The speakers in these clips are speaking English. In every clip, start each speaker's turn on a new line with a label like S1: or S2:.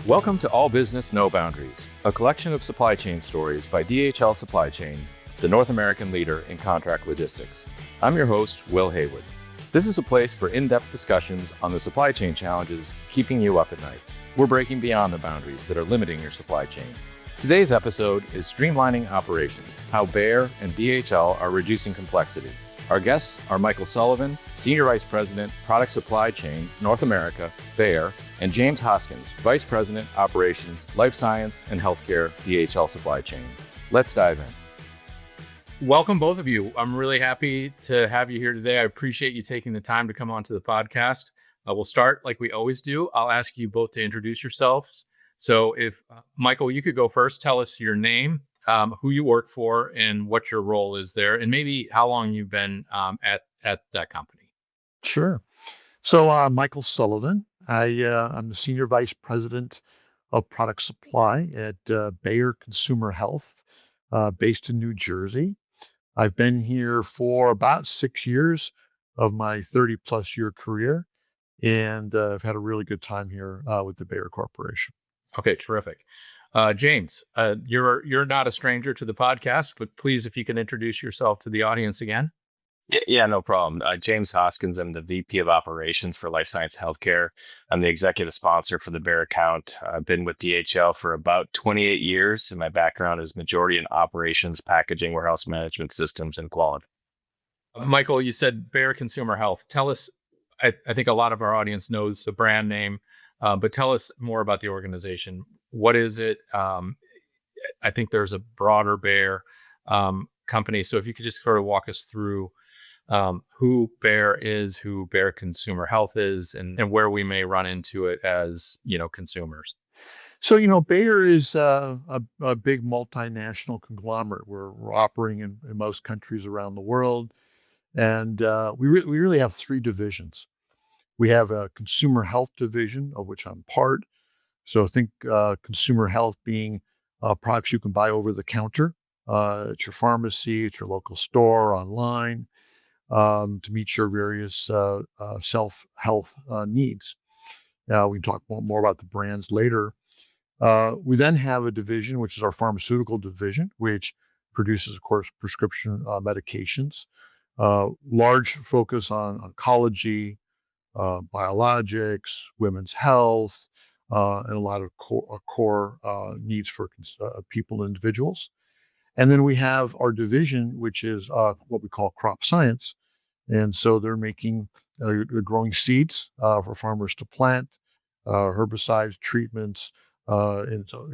S1: Welcome to All Business, No Boundaries, a collection of supply chain stories by DHL Supply Chain, the North American leader in contract logistics. I'm your host, Will Haywood. This is a place for in-depth discussions on the supply chain challenges keeping you up at night. We're breaking beyond the boundaries that are limiting your supply chain. Today's episode is Streamlining Operations, how Bayer and DHL are reducing complexity. Our guests are Michael Sullivan, Senior Vice President, Product Supply Chain, North America, Bayer, and James Hoskins, Vice President, Operations, Life Science and Healthcare, DHL Supply Chain. Let's dive in. Welcome, both of you. I'm really happy to have you here today. I appreciate you taking the time to come onto the podcast. We'll start like we always do. I'll ask you both to introduce yourselves. So if, Michael, you could go first, tell us your name, who you work for, and what your role is there, and maybe how long you've been at that company.
S2: Sure. So Michael Sullivan, I'm the Senior Vice President of Product Supply at Bayer Consumer Health, based in New Jersey. I've been here for about 6 years of my 30 plus year career, and I've had a really good time here with the Bayer Corporation.
S1: Okay, terrific. James, you're not a stranger to the podcast, but please, if you can introduce yourself to the audience again.
S3: Yeah, no problem. James Hoskins, I'm the VP of Operations for Life Science Healthcare. I'm the executive sponsor for the Bayer account. I've been with DHL for about 28 years, and my background is majority in operations, packaging, warehouse management systems, and quality.
S1: Michael, you said Bayer Consumer Health. Tell us, I think a lot of our audience knows the brand name, but tell us more about the organization. What is it? I think there's a broader Bayer company. So if you could just sort of walk us through who Bayer is, who Bayer Consumer Health is, and where we may run into it as, consumers.
S2: So, Bayer is a big multinational conglomerate. We're operating in most countries around the world. And we really have three divisions. We have a consumer health division, of which I'm part. So think consumer health being products you can buy over the counter at your pharmacy, at your local store, online, to meet your various self-health needs. Now, we can talk more about the brands later. We then have a division, which is our pharmaceutical division, which produces, of course, prescription medications, large focus on oncology, biologics, women's health, and a lot of core needs for people and individuals. And then we have our division, which is what we call crop science. And so they're making, they're growing seeds for farmers to plant, herbicides, treatments, and so,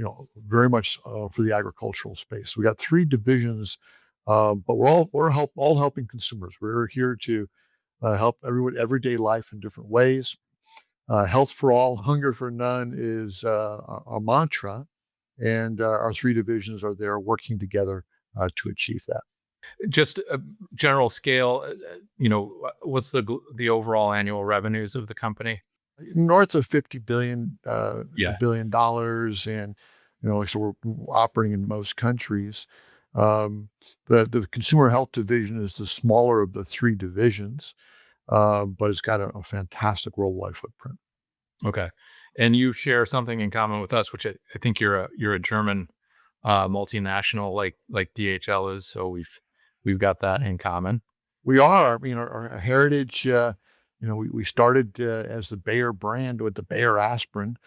S2: very much for the agricultural space. We got three divisions, but we're all helping consumers. We're here to help everyone everyday life in different ways. Health for all, hunger for none is our mantra, and our three divisions are there working together to achieve that.
S1: Just a general scale, what's the overall annual revenues of the company?
S2: North of $50 billion,
S1: Yeah.
S2: $1 billion, and so we're operating in most countries. The consumer health division is the smaller of the three divisions, but it's got a fantastic worldwide footprint.
S1: Okay, and you share something in common with us, which I think you're a German multinational like DHL is. So we've got that in common.
S2: We are. Our heritage. We started as the Bayer brand with the Bayer aspirin.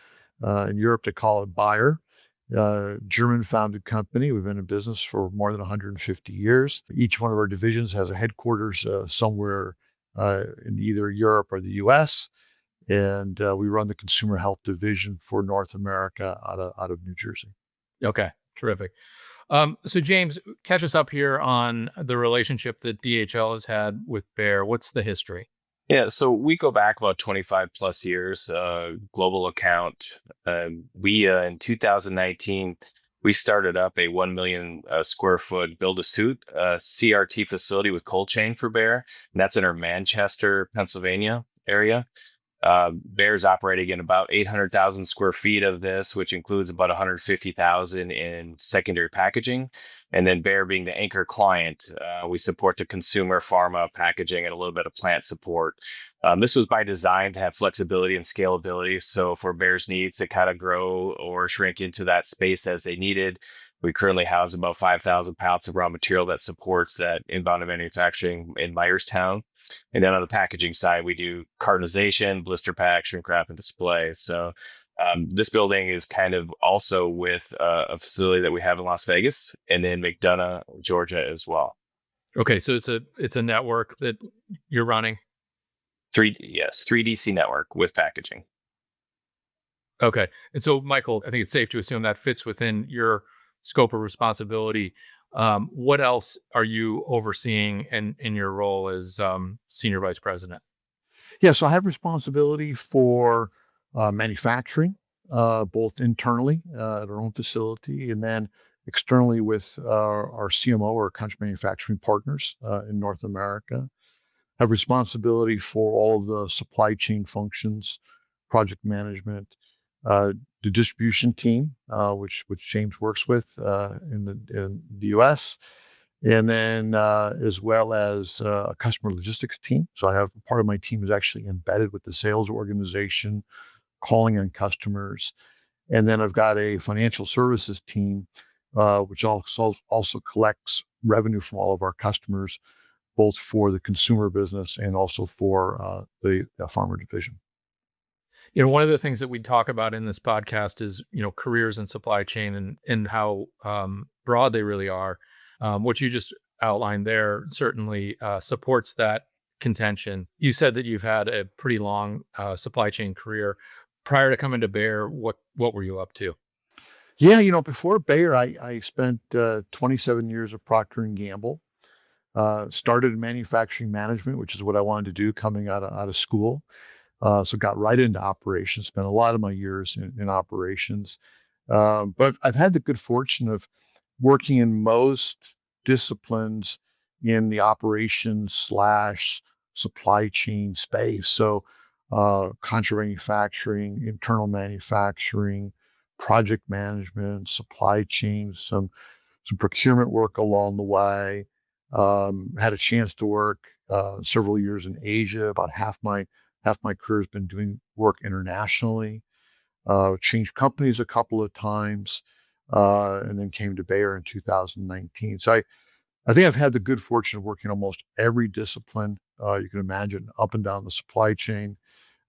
S2: In Europe, they call it Bayer. German-founded company. We've been in business for more than 150 years. Each one of our divisions has a headquarters somewhere in either Europe or the U.S., and we run the consumer health division for North America out of New Jersey.
S1: Okay, terrific. So James, catch us up here on the relationship that DHL has had with Bayer. What's the history?
S3: Yeah, so we go back about 25 plus years, global account. We, in 2019, we started up a 1 million square foot build-to-suit CRT facility with cold chain for Bayer, and that's in our Manchester, Pennsylvania area. Baier's operating in about 800,000 square feet of this, which includes about 150,000 in secondary packaging. And then Bayer being the anchor client, we support the consumer, pharma, packaging, and a little bit of plant support. This was by design to have flexibility and scalability. So for Baier's needs to kind of grow or shrink into that space as they needed, we currently house about 5,000 pounds of raw material that supports that inbound manufacturing in Myerstown. And then on the packaging side, we do cartonization, blister pack, shrink wrap, and display. So this building is kind of also with a facility that we have in Las Vegas and then McDonough, Georgia as well.
S1: Okay, so it's a network that you're running.
S3: 3DC network with packaging.
S1: Okay, and so Michael, I think it's safe to assume that fits within your scope of responsibility. What else are you overseeing in your role as senior vice president?
S2: Yeah, so I have responsibility for manufacturing, both internally at our own facility and then externally with our CMO or country manufacturing partners in North America. Have responsibility for all of the supply chain functions, project management, the distribution team, which James works with in the U.S., and then as well as a customer logistics team. So I have part of my team is actually embedded with the sales organization, calling on customers, and then I've got a financial services team, which also collects revenue from all of our customers, both for the consumer business and also for the farmer division.
S1: One of the things that we talk about in this podcast is, careers in supply chain and how broad they really are. What you just outlined there certainly supports that contention. You said that you've had a pretty long supply chain career. Prior to coming to Bayer, what were you up to?
S2: Yeah, before Bayer, I spent 27 years at Procter and Gamble. Started in manufacturing management, which is what I wanted to do coming out of school. So got right into operations, spent a lot of my years in operations. But I've had the good fortune of working in most disciplines in the operations/supply chain space. So contract manufacturing, internal manufacturing, project management, supply chain, some procurement work along the way. Had a chance to work several years in Asia. About half my career has been doing work internationally. Changed companies a couple of times, and then came to Bayer in 2019. So I think I've had the good fortune of working almost every discipline you can imagine up and down the supply chain,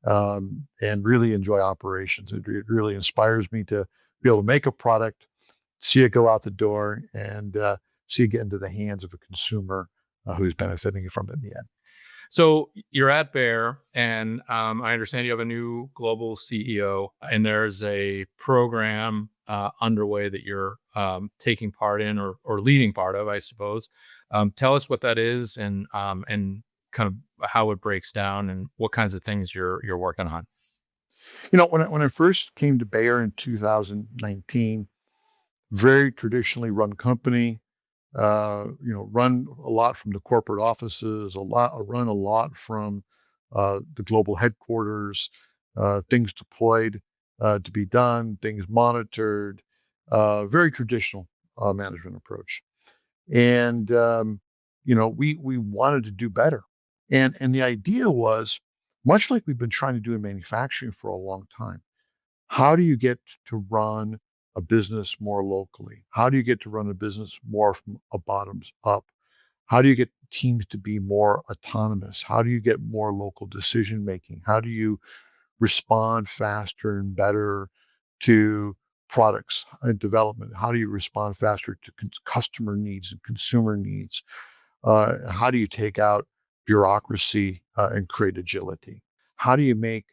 S2: and really enjoy operations. It really inspires me to be able to make a product, see it go out the door, and see it get into the hands of a consumer who's benefiting from it in the end.
S1: So you're at Bayer, and I understand you have a new global CEO, and there's a program underway that you're taking part in or leading part of, I suppose. Tell us what that is and kind of how it breaks down and what kinds of things you're working on.
S2: When I first came to Bayer in 2019, very traditionally run company. Run a lot from the corporate offices, run a lot from the global headquarters, things deployed to be done, things monitored, very traditional management approach. And, we wanted to do better. And the idea was, much like we've been trying to do in manufacturing for a long time, how do you get to run a business more locally? How do you get to run a business more from a bottoms up? How do you get teams to be more autonomous? How do you get more local decision making? How do you respond faster and better to products and development? How do you respond faster to customer needs and consumer needs? How do you take out bureaucracy and create agility? How do you make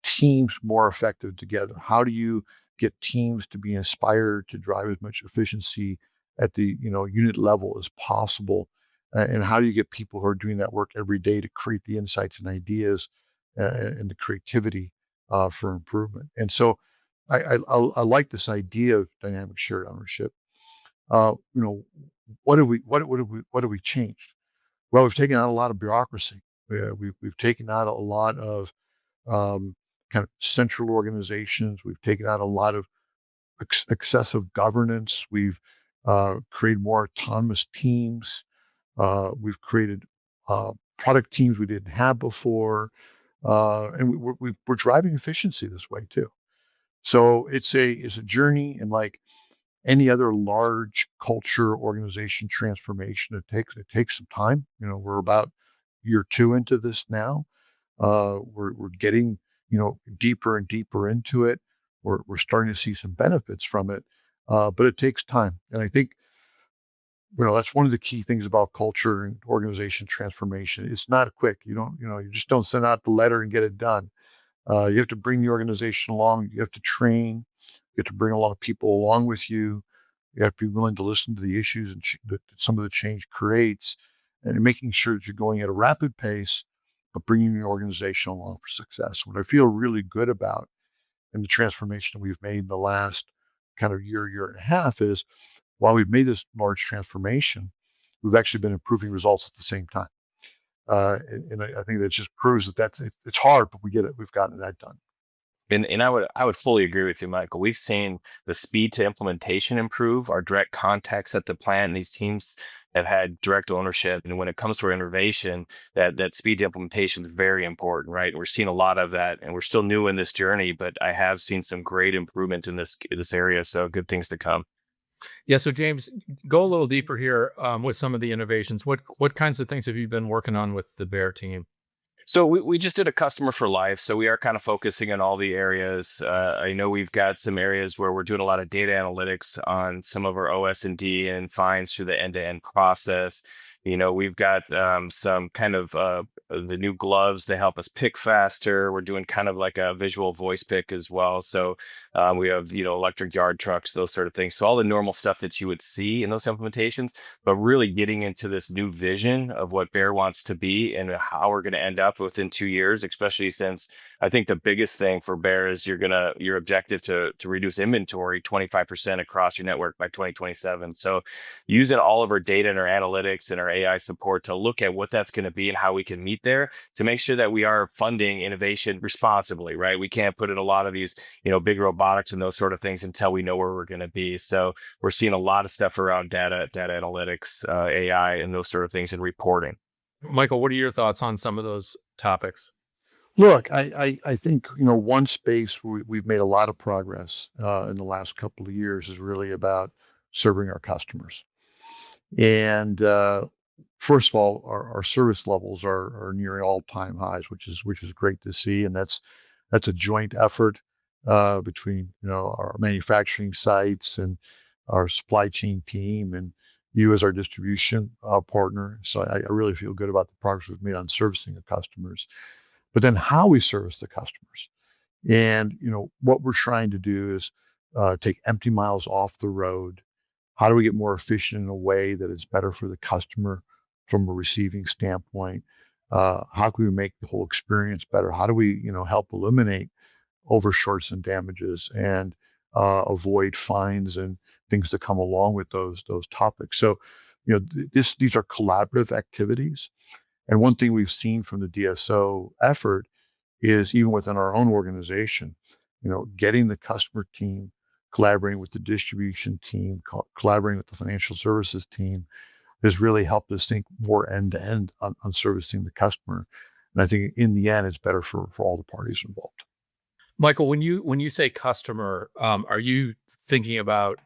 S2: teams more effective together? How do you get teams to be inspired to drive as much efficiency at the unit level as possible? And how do you get people who are doing that work every day to create the insights and ideas and the creativity for improvement? And so I like this idea of dynamic shared ownership. What have we changed? Well, we've taken out a lot of bureaucracy. We've taken out a lot of kind of central organizations. We've taken out a lot of excessive governance. We've created more autonomous teams. We've created product teams we didn't have before, and we're driving efficiency this way too. So it's a journey, and like any other large culture organization transformation, it takes some time. We're about year 2 into this now. We're getting deeper and deeper into it. We're starting to see some benefits from it, but it takes time. And I think that's one of the key things about culture and organization transformation. It's not quick. You just don't send out the letter and get it done. You have to bring the organization along. You have to train. You have to bring a lot of people along with you. You have to be willing to listen to the issues and that some of the change creates, and making sure that you're going at a rapid pace, but bringing the organization along for success. What I feel really good about in the transformation we've made in the last kind of year and a half is, while we've made this large transformation, we've actually been improving results at the same time. And I think that just proves that it's hard, but we get it. We've gotten that done.
S3: And I would fully agree with you, Michael. We've seen the speed to implementation improve. Our direct contacts at the plant and these teams have had direct ownership. And when it comes to our innovation, that speed to implementation is very important, right? We're seeing a lot of that, and we're still new in this journey, but I have seen some great improvement in this area. So good things to come.
S1: Yeah. So James, go a little deeper here with some of the innovations. What kinds of things have you been working on with the Bear team?
S3: So we just did a customer for life. So we are kind of focusing on all the areas. I know we've got some areas where we're doing a lot of data analytics on some of our OS&D and finds through the end-to-end process. We've got some kind of the new gloves to help us pick faster. We're doing kind of like a visual voice pick as well. So we have, electric yard trucks, those sort of things. So all the normal stuff that you would see in those implementations, but really getting into this new vision of what Bear wants to be and how we're going to end up within 2 years, especially since I think the biggest thing for Bear is your objective to reduce inventory 25% across your network by 2027. So using all of our data and our analytics and our AI support to look at what that's going to be and how we can meet there to make sure that we are funding innovation responsibly, right? We can't put in a lot of these, big robotics and those sort of things until we know where we're going to be. So we're seeing a lot of stuff around data analytics, AI, and those sort of things, and reporting.
S1: Michael, what are your thoughts on some of those topics?
S2: Look, I think one space where we've made a lot of progress in the last couple of years is really about serving our customers. And first of all, our service levels are nearing all-time highs, which is great to see, and that's a joint effort between our manufacturing sites and our supply chain team, and you as our distribution partner. So I really feel good about the progress we've made on servicing the customers, but then how we service the customers. And what we're trying to do is take empty miles off the road. How do we get more efficient in a way that is better for the customer from a receiving standpoint? How can we make the whole experience better? How do we, help eliminate overshorts and damages and avoid fines and things that come along with those topics? So, these are collaborative activities. And one thing we've seen from the DSO effort is, even within our own organization, getting the customer team collaborating with the distribution team, collaborating with the financial services team has really helped us think more end to end on servicing the customer. And I think in the end, it's better for all the parties involved.
S1: Michael, when you say customer, are you thinking about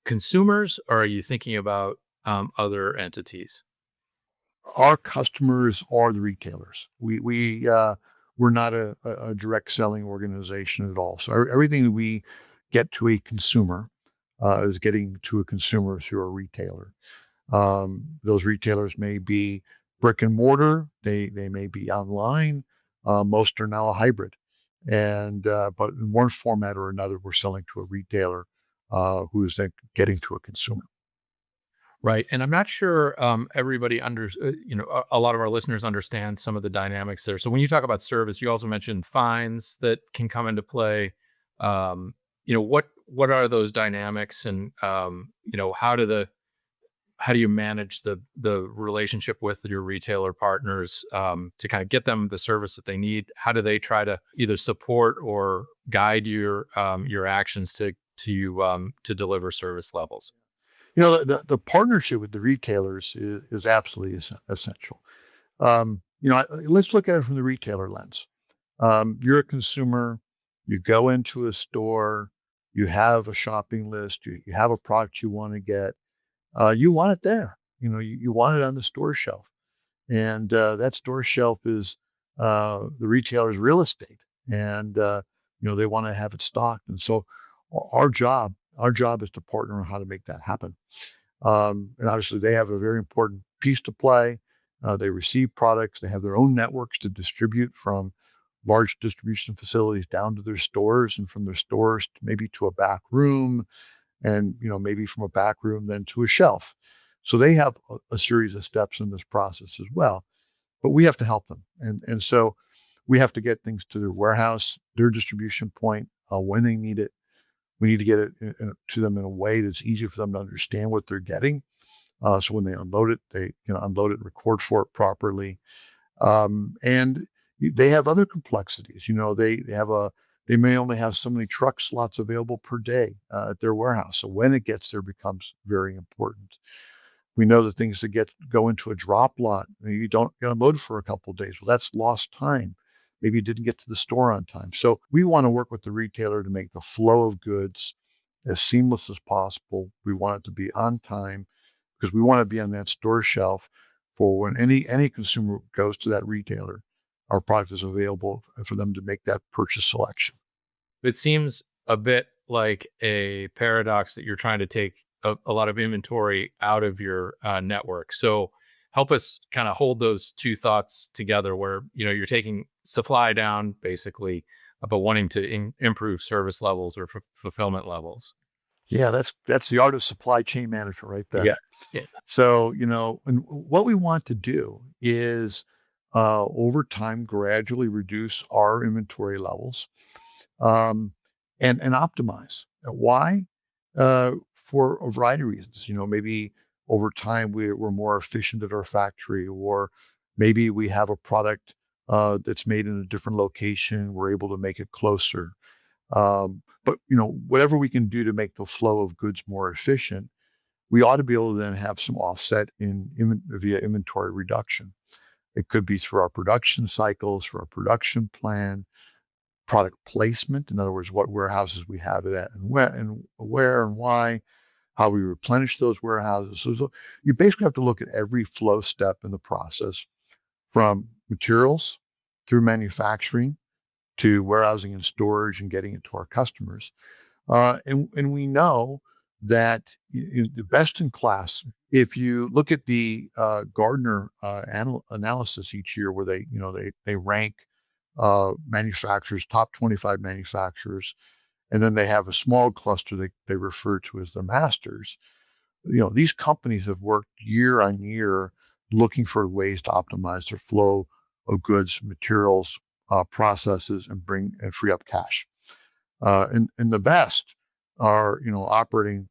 S1: consumers, or are you thinking about other entities?
S2: Our customers are the retailers. We're not a direct selling organization at all. So everything that we get to a consumer is getting to a consumer through a retailer. Those retailers may be brick and mortar. They may be online. Most are now a hybrid. And but in one format or another, we're selling to a retailer who is then getting to a consumer.
S1: Right. And I'm not sure everybody a lot of our listeners understand some of the dynamics there. So when you talk about service, you also mentioned fines that can come into play. What are those dynamics, and how do you manage the relationship with your retailer partners to kind of get them the service that they need? How do they try to either support or guide your actions to deliver service levels?
S2: The partnership with the retailers is absolutely essential. Let's look at it from the retailer lens. You're a consumer, you go into a store, you have a shopping list, you have a product you want to get, you want it there. You want it on the store shelf. And that store shelf is the retailer's real estate. And, they want to have it stocked. And so our job is to partner on how to make that happen. And obviously they have a very important piece to play. They receive products. They have their own networks to distribute from large distribution facilities down to their stores, and from their stores to maybe to a back room, and maybe from a back room then to a shelf. So they have a series of steps in this process as well. But we have to help them, and so we have to get things to their warehouse, their distribution point when they need it. We need to get it to them in a way that's easy for them to understand what they're getting. So when they unload it, they unload it and record for it properly. And they have other complexities. They may only have so many truck slots available per day at their warehouse. So when it gets there becomes very important. We know that things that go into a drop lot, you don't get unloaded for a couple of days. Well, that's lost time. Maybe you didn't get to the store on time. So we want to work with the retailer to make the flow of goods as seamless as possible. We want it to be on time because we want to be on that store shelf for when any consumer goes to that retailer, our product is available for them to make that purchase selection.
S1: It seems a bit like a paradox that you're trying to take a lot of inventory out of your network. So help us kind of hold those two thoughts together where, you're taking supply down basically, but wanting to improve service levels or fulfillment levels.
S2: Yeah, that's the art of supply chain management right there.
S1: Yeah. Yeah.
S2: So, and what we want to do is over time gradually reduce our inventory levels um, and optimize. Why? For a variety of reasons. Maybe over time we're more efficient at our factory, or maybe we have a product that's made in a different location. We're able to make it closer. But whatever we can do to make the flow of goods more efficient, we ought to be able to then have some offset via inventory reduction. It could be through our production cycles, through our production plan, product placement. In other words, what warehouses we have it at, and where and why, how we replenish those warehouses. So you basically have to look at every flow step in the process, from materials through manufacturing to warehousing and storage and getting it to our customers. And we know that the best in class, if you look at the Gardner analysis each year, where they rank manufacturers, top 25 manufacturers, and then they have a small cluster they refer to as their masters. These companies have worked year on year looking for ways to optimize their flow of goods, materials, processes, and free up cash. And the best are, operating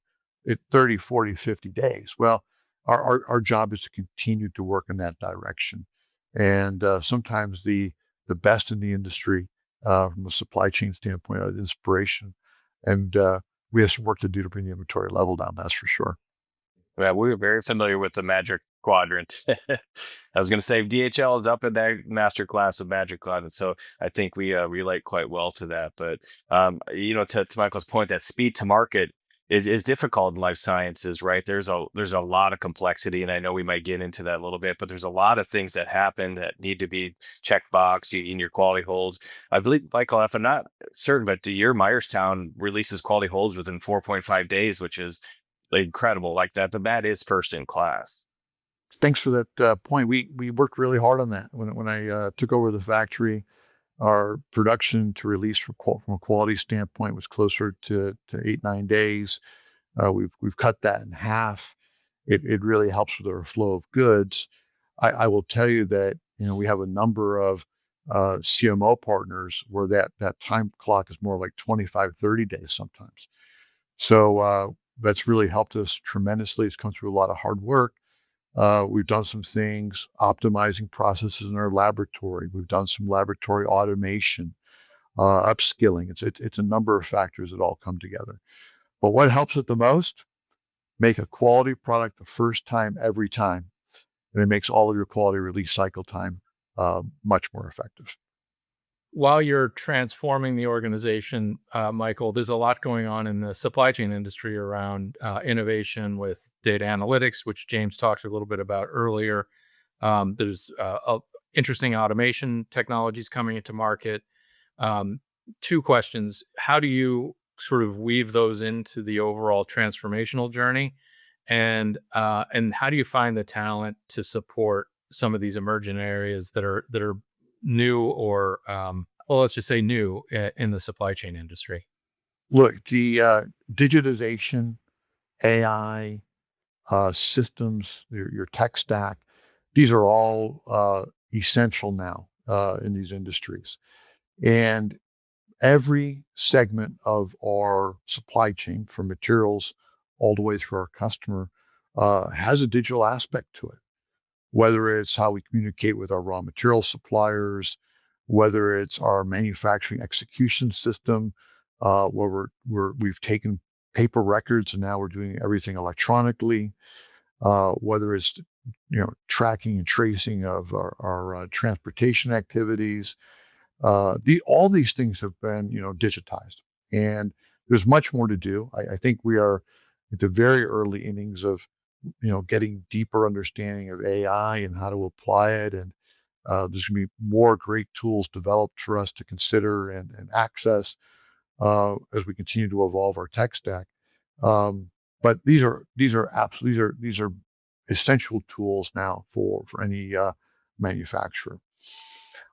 S2: at 30, 40, 50 days. Well, our job is to continue to work in that direction. And sometimes the best in the industry from a supply chain standpoint are the inspiration. And we have some work to do to bring the inventory level down, that's for sure.
S3: Yeah, we're very familiar with the Magic Quadrant. I was going to say DHL is up in that master class of Magic Quadrant, so I think we relate quite well to that. But to Michael's point, that speed to market is difficult in life sciences, right? There's a lot of complexity, and I know we might get into that a little bit, but there's a lot of things that happen that need to be checked boxed in your quality holds. I believe, Michael, if I'm not certain, but your Myerstown releases quality holds within 4.5 days, which is incredible like that, but that is first in class.
S2: Thanks for that point. We worked really hard on that when I took over the factory. Our production to release from a quality standpoint was closer to 8-9 days. We've cut that in half. It really helps with our flow of goods. I will tell you that we have a number of CMO partners where that time clock is more like 25-30 days sometimes. So That's really helped us tremendously. It's come through a lot of hard work. We've done some things optimizing processes in our laboratory. We've done some laboratory automation, upskilling. It's a number of factors that all come together. But what helps it the most? Make a quality product the first time, every time. And it makes all of your quality release cycle time much more effective.
S4: While you're transforming the organization, Michael, there's a lot going on in the supply chain industry around innovation with data analytics, which James talked a little bit about earlier. There's interesting automation technologies coming into market. Two questions. How do you sort of weave those into the overall transformational journey? And how do you find the talent to support some of these emergent areas that are new or well, let's just say new in the supply chain industry?
S2: Look, the digitization, AI, systems, your tech stack, these are all essential now in these industries. And every segment of our supply chain, from materials all the way through our customer, has a digital aspect to it. Whether it's how we communicate with our raw material suppliers, whether it's our manufacturing execution system, where we've taken paper records and now we're doing everything electronically, whether it's tracking and tracing of our transportation activities. All these things have been digitized, and there's much more to do. I think we are at the very early innings of getting deeper understanding of AI and how to apply it. And there's going to be more great tools developed for us to consider and access as we continue to evolve our tech stack. But these are essential tools now for any manufacturer.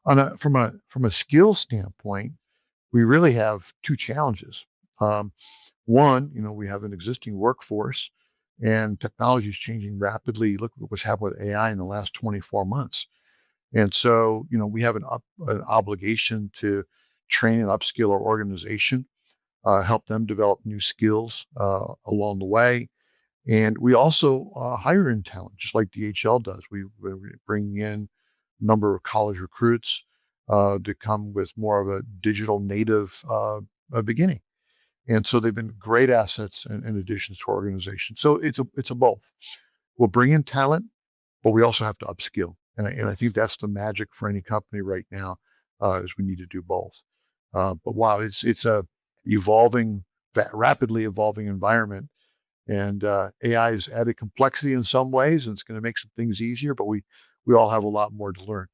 S2: From a skill standpoint, we really have two challenges. One, we have an existing workforce, and technology is changing rapidly. Look at what's happened with AI in the last 24 months. And so, we have an obligation to train and upskill our organization, help them develop new skills along the way. And we also hire in talent, just like DHL does. We bring in a number of college recruits to come with more of a digital native beginning. And so they've been great assets and additions to our organization. So it's a both. We'll bring in talent, but we also have to upskill. And I think that's the magic for any company right now, is we need to do both. But wow, it's a rapidly evolving environment. And AI has added complexity in some ways, and it's going to make some things easier, but we all have a lot more to learn.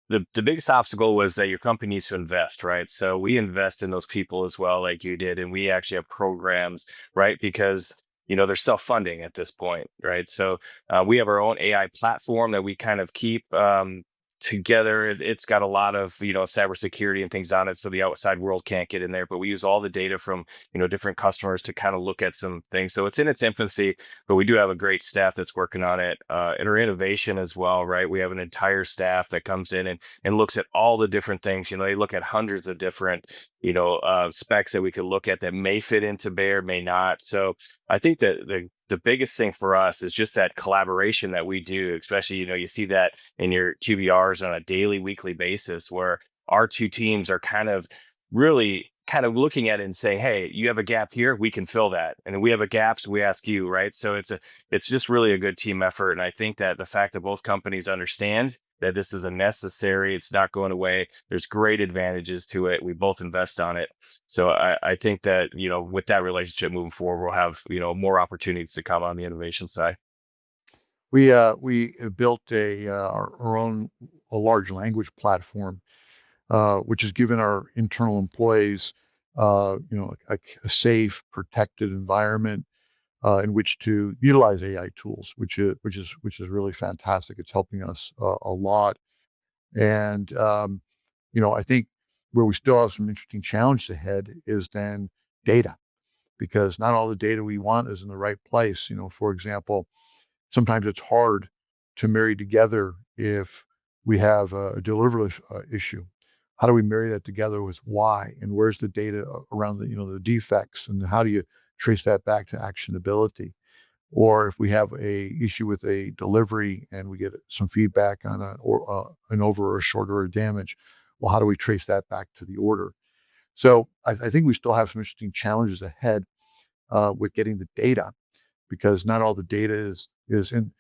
S3: The biggest obstacle was that your company needs to invest, right? So we invest in those people as well, like you did, and we actually have programs, right? Because they're self-funding at this point, right? So we have our own AI platform that we kind of keep together. It's got a lot of cybersecurity and things on it, so the outside world can't get in there. But we use all the data from different customers to kind of look at some things. So it's in its infancy, but we do have a great staff that's working on it. And our innovation as well, right? We have an entire staff that comes in and looks at all the different things. They look at hundreds of different specs that we could look at that may fit into Bayer, may not. So I think that the biggest thing for us is just that collaboration that we do, especially, you see that in your QBRs on a daily, weekly basis, where our two teams are kind of really kind of looking at it and saying, hey, you have a gap here, we can fill that. And we have a gap, so we ask you, right? So it's just really a good team effort. And I think that the fact that both companies understand that this is a necessary, it's not going away. There's great advantages to it. We both invest on it. So I think that, with that relationship moving forward, we'll have, more opportunities to come on the innovation side.
S2: We built our own large language platform, which has given our internal employees, a safe, protected environment in which to utilize AI tools, which is really fantastic. It's helping us a lot. And I think where we still have some interesting challenges ahead is then data, because not all the data we want is in the right place. For example, sometimes it's hard to marry together if we have a delivery issue. How do we marry that together with why, and where's the data around the defects, and how do you trace that back to actionability? Or if we have a issue with a delivery and we get some feedback on an over or a short order damage, well, how do we trace that back to the order? So I think we still have some interesting challenges ahead with getting the data, because not all the data is in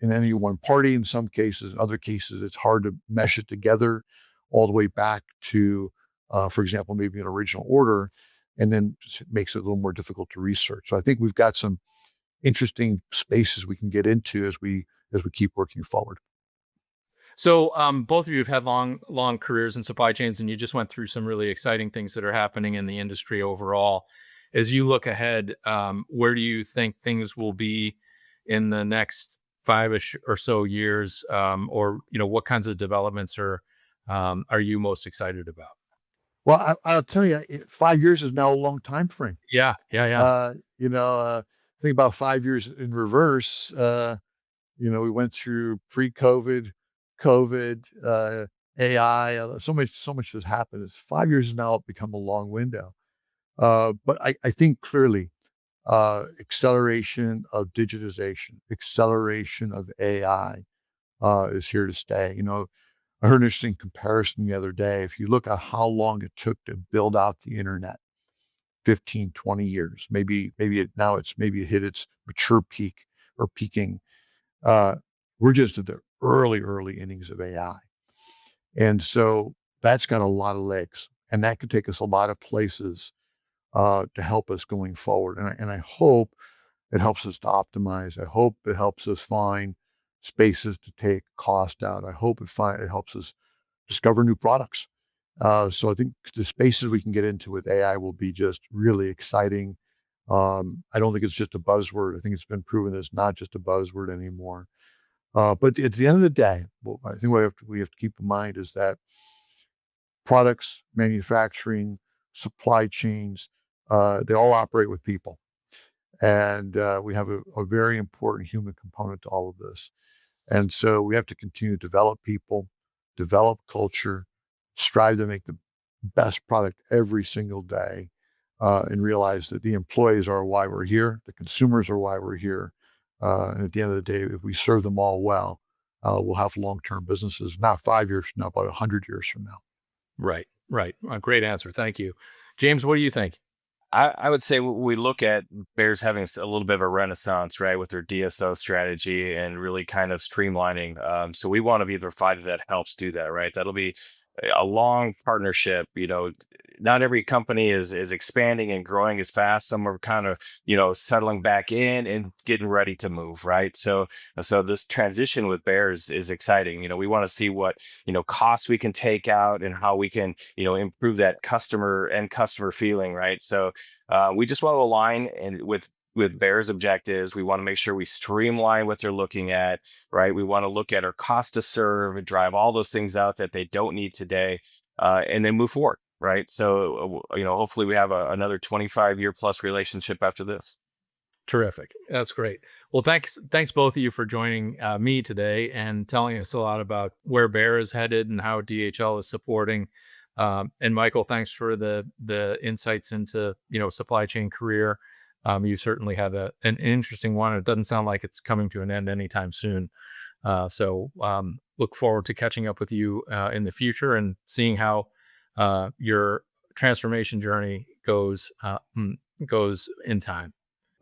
S2: any one party. In some cases, other cases, it's hard to mesh it together all the way back to, for example, maybe an original order, and then it makes it a little more difficult to research. So I think we've got some interesting spaces we can get into as we keep working forward.
S4: So both of you have had long careers in supply chains, and you just went through some really exciting things that are happening in the industry overall. As you look ahead, where do you think things will be in the next 5-ish or so years, or what kinds of developments are you most excited about?
S2: Well, I'll tell you, 5 years is now a long time frame.
S4: Yeah.
S2: Think about 5 years in reverse. We went through pre-COVID, COVID, AI. So much has happened. 5 years has now become a long window. But I think clearly, acceleration of digitization, acceleration of AI is here to stay. I heard an interesting comparison the other day. If you look at how long it took to build out the internet, 15, 20 years, maybe it hit its mature peak or peaking. We're just at the early innings of AI. And so that's got a lot of legs, and that could take us a lot of places to help us going forward. And I hope it helps us to optimize. I hope it helps us find spaces to take cost out. I hope it helps us discover new products. So I think the spaces we can get into with AI will be just really exciting. I don't think it's just a buzzword. I think it's been proven that it's not just a buzzword anymore. But at the end of the day, I think we have to keep in mind is that products, manufacturing, supply chains, they all operate with people. And we have a very important human component to all of this. And so we have to continue to develop people, develop culture, strive to make the best product every single day, and realize that the employees are why we're here, the consumers are why we're here. And at the end of the day, if we serve them all well, we'll have long-term businesses, not 5 years from now, but 100 years from now.
S4: Right. A great answer. Thank you. James, what do you think?
S3: I would say we look at Bears having a little bit of a renaissance, right, with their DSO strategy and really kind of streamlining. So we want to be the provider that helps do that, right? That'll be a long partnership. Not every company is expanding and growing as fast. Some are kind of, settling back in and getting ready to move, right? So this transition with Bears is exciting. We want to see what, costs we can take out and how we can, improve that customer feeling, right? So we just want to align with Bear's objectives. We want to make sure we streamline what they're looking at, right? We want to look at our cost to serve and drive all those things out that they don't need today, and then move forward, right? So, hopefully we have another 25-year plus relationship after this.
S4: Terrific. That's great. Well, thanks both of you for joining me today and telling us a lot about where Bear is headed and how DHL is supporting. And Michael, thanks for the insights into, supply chain career. You certainly had an interesting one. It doesn't sound like it's coming to an end anytime soon. So look forward to catching up with you in the future and seeing how your transformation journey goes in time.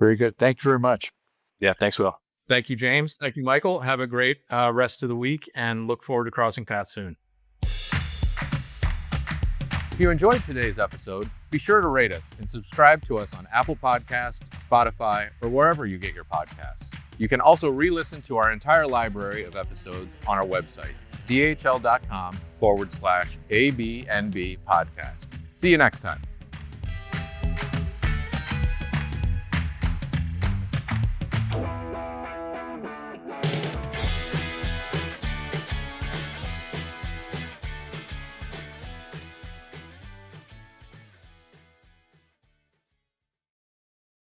S2: Very good. Thank you very much.
S3: Yeah, thanks, Will.
S4: Thank you, James. Thank you, Michael. Have a great rest of the week and look forward to crossing paths soon.
S1: If you enjoyed today's episode, be sure to rate us and subscribe to us on Apple Podcasts, Spotify, or wherever you get your podcasts. You can also re-listen to our entire library of episodes on our website, dhl.com/ABNB podcast. See you next time.